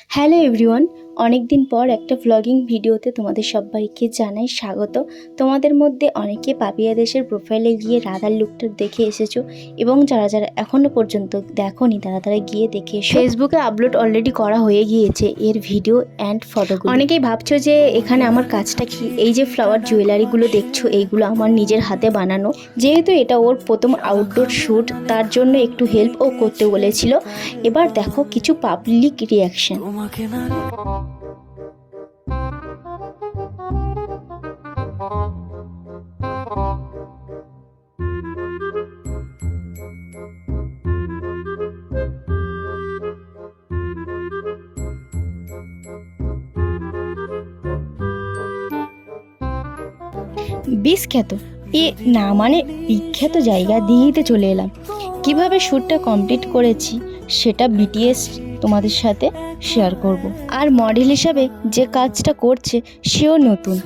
Hello everyone, অনেক দিন পর একটা ভ্লগিং ভিডিওতে তোমাদের সবাইকে জানাই স্বাগত। তোমাদের মধ্যে অনেকে পাপিয়া দেশের প্রোফাইলে গিয়ে রাধার লুকটা দেখে এসেছো এবং যারা যারা এখনও পর্যন্ত দেখোনি তারা গিয়ে দেখে এসো। ফেসবুকে আপলোড অলরেডি করা হয়ে গিয়েছে এর ভিডিও অ্যান্ড ফটোগুলো। অনেকেই ভাবছো যে এখানে আমার কাজটা কি। এই যে ফ্লাওয়ার জুয়েলারিগুলো দেখছো এইগুলো আমার নিজের হাতে বানানো। যেহেতু এটা ওর প্রথম আউটডোর শ্যুট, তার জন্য একটু হেল্প ও করতে বলেছিল। এবার দেখো কিছু পাবলিক রিয়াকশন। বিখ্যাত না মানে বিখ্যাত জায়গা দিঘিতে চলে এলাম। কিভাবে শ্যুটটা কমপ্লিট করেছি সেটা বিটিএস তোমাদের সাথে শেয়ার করব। আর মডেল হিসাবে যে কাজটা করছে সেও নতুন।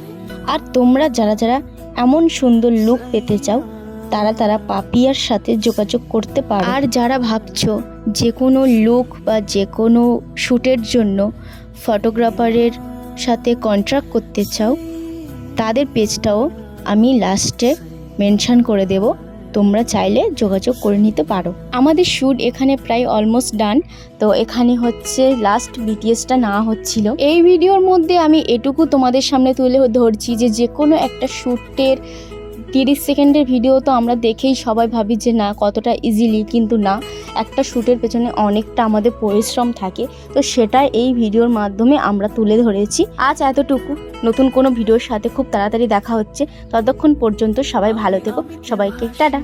আর তোমরা যারা যারা এমন সুন্দর লুক পেতে চাও তারা পাপিয়ার সাথে যোগাযোগ করতে পারো। আর যারা ভাবছো যে কোনো লুক বা যে কোনো শ্যুটের জন্য ফটোগ্রাফারের সাথে কন্ট্রাক্ট করতে চাও, তাদের পেজটাও আমি লাস্টে মেনশন করে দেব, তোমরা চাইলে যোগাযোগ করে নিতে পারো। আমাদের শ্যুট এখানে প্রায় অলমোস্ট ডান। তো এখানে হচ্ছে লাস্ট বিটিএসটা না হচ্ছিল। এই ভিডিওর মধ্যে আমি এটুকু তোমাদের সামনে তুলে ধরছি যে কোনো একটা শ্যুটের 30 সেকেন্ডের ভিডিও তো আমরা দেখেই সবাই ভাবি যে না কতটা ইজিলি, কিন্তু না, একটা শ্যুটের পেছনে অনেকটা আমাদের পরিশ্রম থাকে। তো সেটা এই ভিডিওর মাধ্যমে আমরা তুলে ধরেছি। আজ এতটুকু। নতুন কোনো ভিডিওর সাথে খুব তাড়াতাড়ি দেখা হচ্ছে। ততক্ষণ পর্যন্ত সবাই ভালো থেকো। সবাইকে টাটা।